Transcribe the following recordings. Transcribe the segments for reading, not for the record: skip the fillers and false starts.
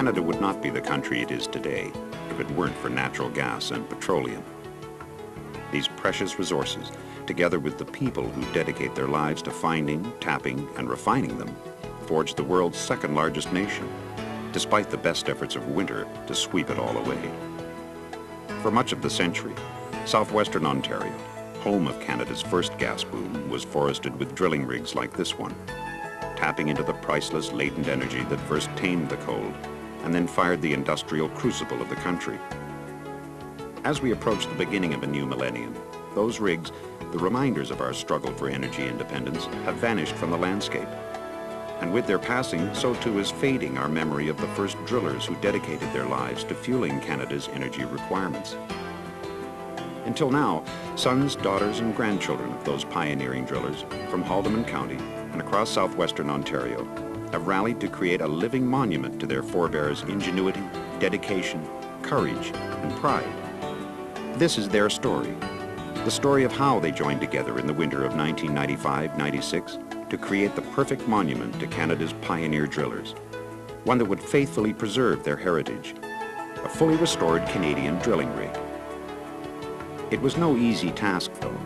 Canada would not be the country it is today if it weren't for natural gas and petroleum. These precious resources, together with the people who dedicate their lives to finding, tapping, and refining them, forged the world's second largest nation, despite the best efforts of winter to sweep it all away. For much of the century, southwestern Ontario, home of Canada's first gas boom, was forested with drilling rigs like this one, tapping into the priceless latent energy that first tamed the cold and then fired the industrial crucible of the country. As we approach the beginning of a new millennium, those rigs, the reminders of our struggle for energy independence, have vanished from the landscape. And with their passing, so too is fading our memory of the first drillers who dedicated their lives to fueling Canada's energy requirements. Until now, sons, daughters, and grandchildren of those pioneering drillers from Haldimand County and across southwestern Ontario have rallied to create a living monument to their forebears' ingenuity, dedication, courage, and pride. This is their story, the story of how they joined together in the winter of 1995-96 to create the perfect monument to Canada's pioneer drillers, one that would faithfully preserve their heritage, a fully restored Canadian drilling rig. It was no easy task, though.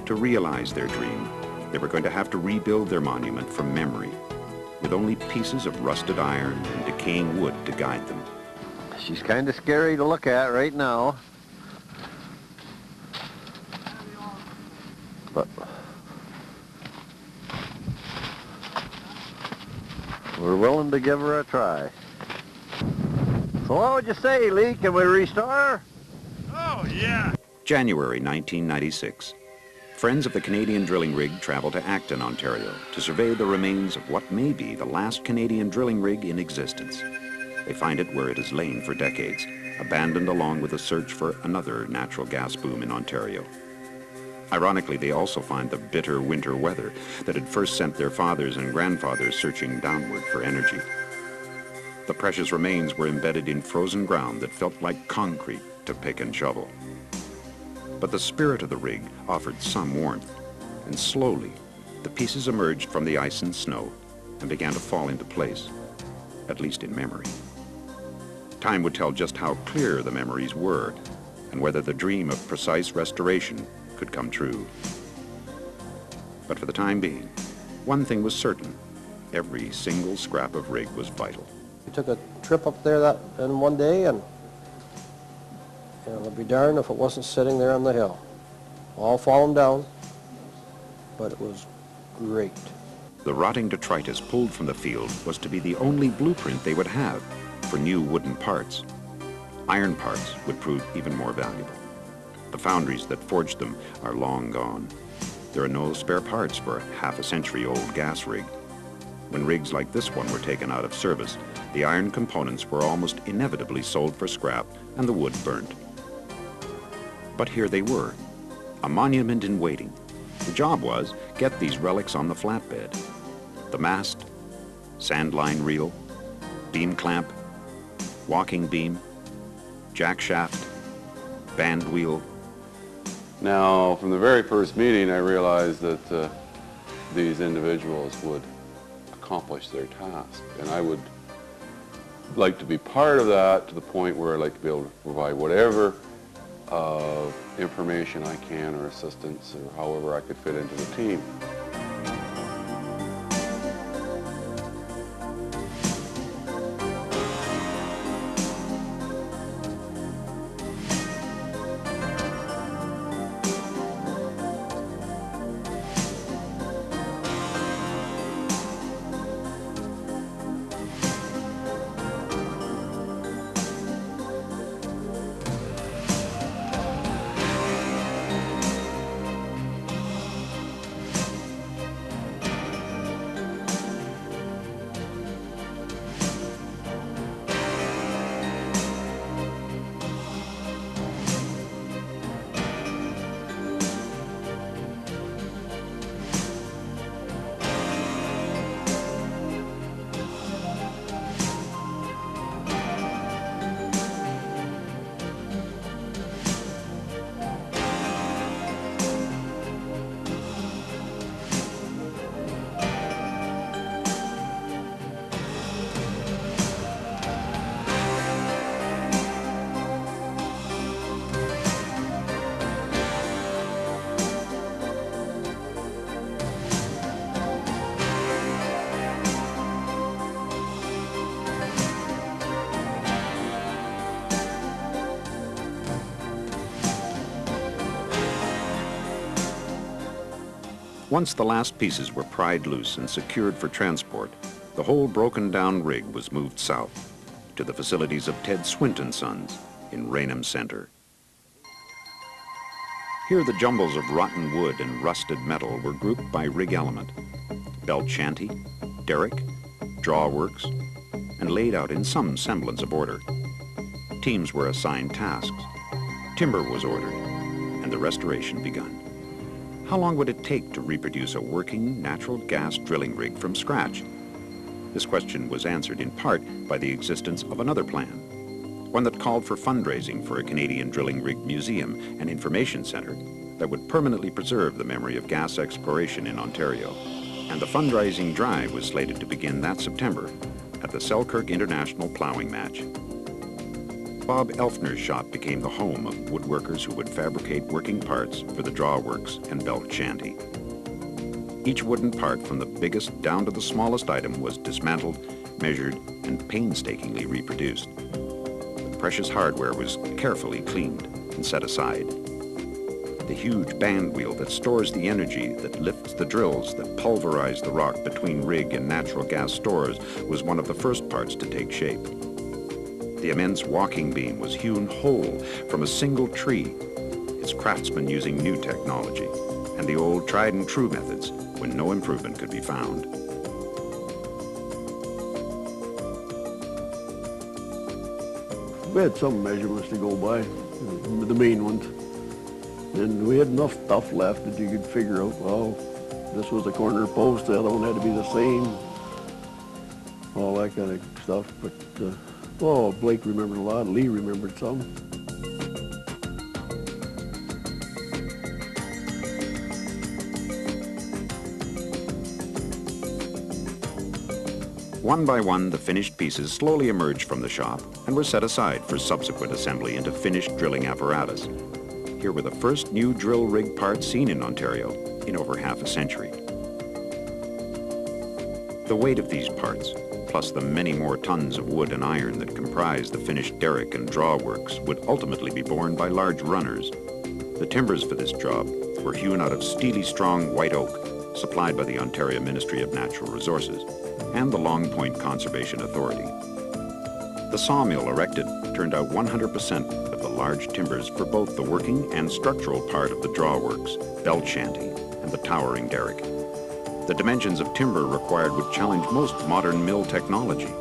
To realize their dream, they were going to have to rebuild their monument from memory, with only pieces of rusted iron and decaying wood to guide them. She's kind of scary to look at right now. But we're willing to give her a try. So what would you say, Lee? Can we restore? Oh, yeah. January 1996. Friends of the Canadian drilling rig travel to Acton, Ontario, to survey the remains of what may be the last Canadian drilling rig in existence. They find it where it has lain for decades, abandoned along with a search for another natural gas boom in Ontario. Ironically, they also find the bitter winter weather that had first sent their fathers and grandfathers searching downward for energy. The precious remains were embedded in frozen ground that felt like concrete to pick and shovel. But the spirit of the rig offered some warmth, and slowly, the pieces emerged from the ice and snow and began to fall into place, at least in memory. Time would tell just how clear the memories were and whether the dream of precise restoration could come true. But for the time being, one thing was certain: every single scrap of rig was vital. We took a trip up there in one day, and it'd be darned if it wasn't sitting there on the hill. All fallen down, but it was great. The rotting detritus pulled from the field was to be the only blueprint they would have for new wooden parts. Iron parts would prove even more valuable. The foundries that forged them are long gone. There are no spare parts for a half-a-century-old gas rig. When rigs like this one were taken out of service, the iron components were almost inevitably sold for scrap and the wood burnt. But here they were, a monument in waiting. The job was, get these relics on the flatbed. The mast, sand line reel, beam clamp, walking beam, jack shaft, band wheel. Now, from the very first meeting, I realized that these individuals would accomplish their task, and I would like to be part of that to the point where I'd like to be able to provide whatever information I can, or assistance, or however I could fit into the team. Once the last pieces were pried loose and secured for transport, the whole broken-down rig was moved south to the facilities of Ted Swinton Sons in Raynham Center. Here the jumbles of rotten wood and rusted metal were grouped by rig element: belt shanty, derrick, drawworks, and laid out in some semblance of order. Teams were assigned tasks. Timber was ordered, and the restoration begun. How long would it take to reproduce a working natural gas drilling rig from scratch? This question was answered in part by the existence of another plan, one that called for fundraising for a Canadian drilling rig museum and information center that would permanently preserve the memory of gas exploration in Ontario. And the fundraising drive was slated to begin that September at the Selkirk International Plowing Match. Bob Elfner's shop became the home of woodworkers who would fabricate working parts for the drawworks and belt shanty. Each wooden part, from the biggest down to the smallest item, was dismantled, measured, and painstakingly reproduced. The precious hardware was carefully cleaned and set aside. The huge band wheel that stores the energy that lifts the drills that pulverize the rock between rig and natural gas stores was one of the first parts to take shape. The immense walking beam was hewn whole from a single tree, its craftsmen using new technology and the old tried and true methods when no improvement could be found. We had some measurements to go by, the main ones. And we had enough stuff left that you could figure out, well, this was the corner post, the other one had to be the same, all that kind of stuff. But, oh, Blake remembered a lot, Lee remembered some. One by one, the finished pieces slowly emerged from the shop and were set aside for subsequent assembly into finished drilling apparatus. Here were the first new drill rig parts seen in Ontario in over half a century. The weight of these parts, plus the many more tons of wood and iron that comprised the finished derrick and drawworks, would ultimately be borne by large runners. The timbers for this job were hewn out of steely strong white oak, supplied by the Ontario Ministry of Natural Resources and the Long Point Conservation Authority. The sawmill erected turned out 100% of the large timbers for both the working and structural part of the drawworks, belt shanty, and the towering derrick. The dimensions of timber required would challenge most modern mill technology.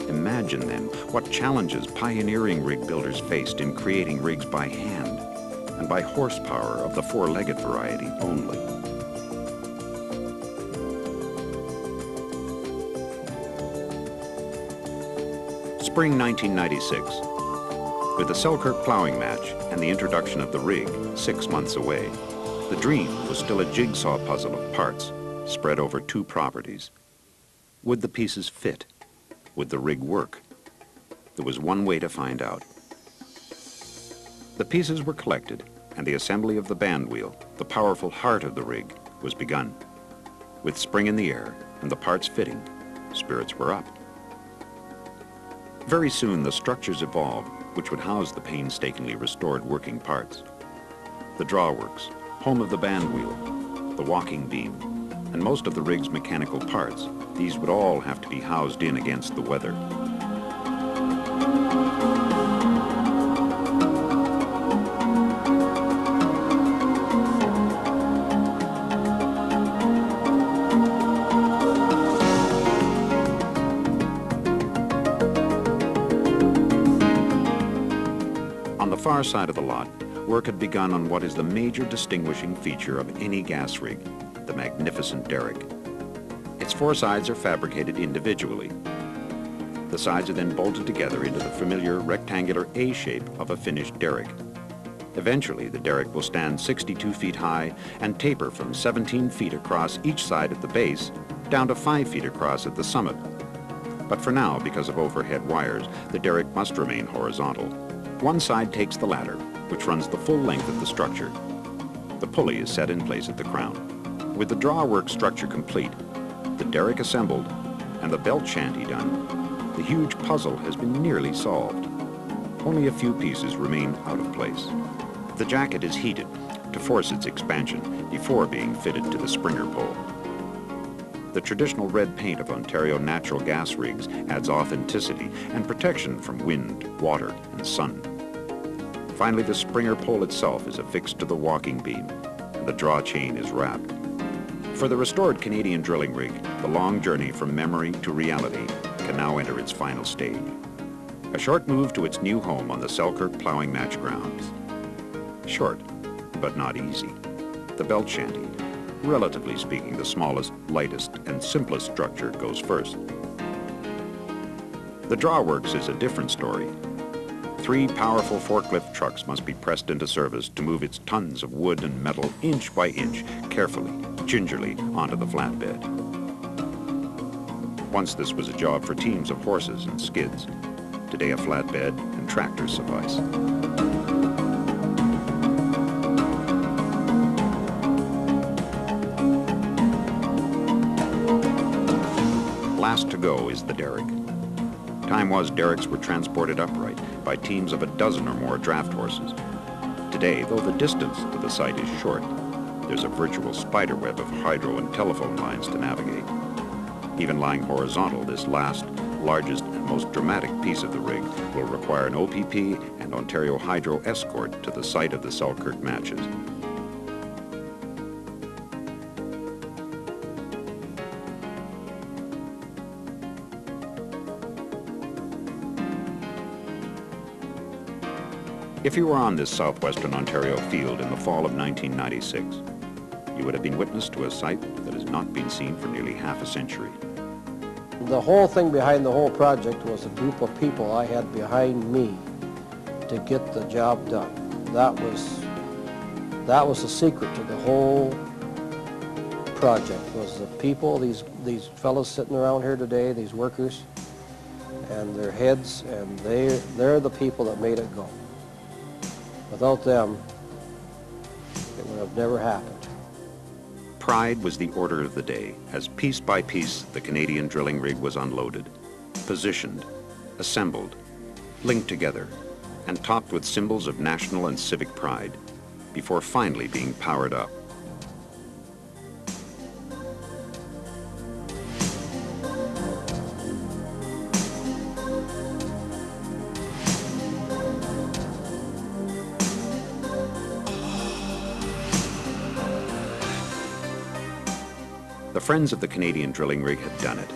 Imagine then what challenges pioneering rig builders faced in creating rigs by hand and by horsepower of the four-legged variety only. Spring 1996. With the Selkirk plowing match and the introduction of the rig 6 months away, the dream was still a jigsaw puzzle of parts spread over two properties. Would the pieces fit? Would the rig work? There was one way to find out. The pieces were collected, and the assembly of the band wheel, the powerful heart of the rig, was begun. With spring in the air and the parts fitting, spirits were up. Very soon the structures evolved which would house the painstakingly restored working parts. The drawworks, home of the band wheel, the walking beam, and most of the rig's mechanical parts, these would all have to be housed in against the weather. On the far side of the lot, work had begun on what is the major distinguishing feature of any gas rig, the magnificent derrick. Its four sides are fabricated individually. The sides are then bolted together into the familiar rectangular A shape of a finished derrick. Eventually, the derrick will stand 62 feet high and taper from 17 feet across each side at the base down to 5 feet across at the summit. But for now, because of overhead wires, the derrick must remain horizontal. One side takes the ladder, which runs the full length of the structure. The pulley is set in place at the crown. With the drawwork structure complete, the derrick assembled, and the belt shanty done, the huge puzzle has been nearly solved. Only a few pieces remain out of place. The jacket is heated, to force its expansion before being fitted to the Springer pole. The traditional red paint of Ontario natural gas rigs adds authenticity and protection from wind, water, and sun. Finally, the Springer pole itself is affixed to the walking beam, and the draw chain is wrapped. For the restored Canadian drilling rig, the long journey from memory to reality can now enter its final stage. A short move to its new home on the Selkirk plowing match grounds. Short, but not easy. The belt shanty, relatively speaking the smallest, lightest, and simplest structure, goes first. The drawworks is a different story. 3 powerful forklift trucks must be pressed into service to move its tons of wood and metal inch by inch, carefully, gingerly, onto the flatbed. Once this was a job for teams of horses and skids. Today a flatbed and tractors suffice. Last to go is the derrick. Time was derricks were transported upright by teams of a dozen or more draft horses. Today, though the distance to the site is short, there's a virtual spiderweb of hydro and telephone lines to navigate. Even lying horizontal, this last, largest, and most dramatic piece of the rig will require an OPP and Ontario Hydro escort to the site of the Selkirk matches. If you were on this southwestern Ontario field in the fall of 1996, you would have been witness to a sight that has not been seen for nearly half a century. The whole thing behind the whole project was a group of people I had behind me to get the job done. That was the secret to the whole project, was the people, these fellows sitting around here today, these workers, and their heads, and they're the people that made it go. Without them, it would have never happened. Pride was the order of the day, as piece by piece the Canadian drilling rig was unloaded, positioned, assembled, linked together, and topped with symbols of national and civic pride, before finally being powered up. The friends of the Canadian drilling rig had done it,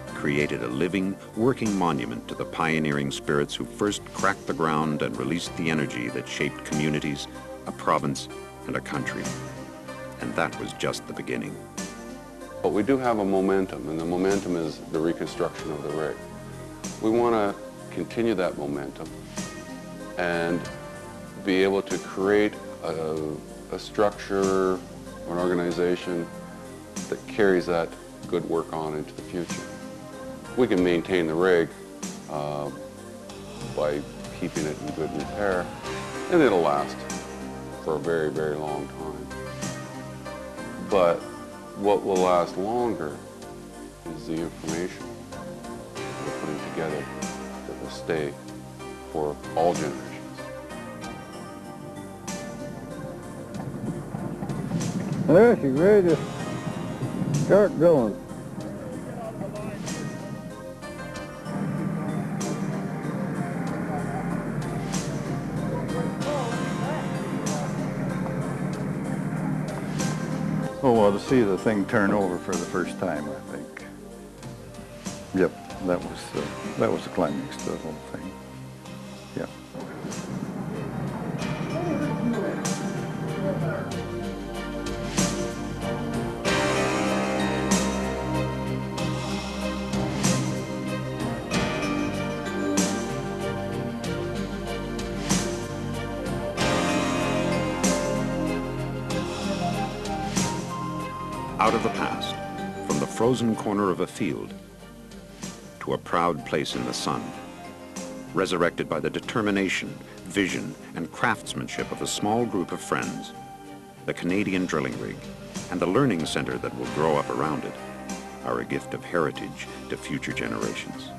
created a living, working monument to the pioneering spirits who first cracked the ground and released the energy that shaped communities, a province, and a country. And that was just the beginning. But we do have a momentum, and the momentum is the reconstruction of the rig. We want to continue that momentum and be able to create a structure, an organization that carries that good work on into the future. We can maintain the rig by keeping it in good repair, and it'll last for a very, very long time. But what will last longer is the information we're putting together that will stay for all generations. There, she's ready to start drilling. Oh, well, to see the thing turn over for the first time, I think. Yep, that was the climax to the whole thing. Yeah. Out of the past, from the frozen corner of a field to a proud place in the sun, resurrected by the determination, vision, and craftsmanship of a small group of friends, the Canadian drilling rig and the learning center that will grow up around it are a gift of heritage to future generations.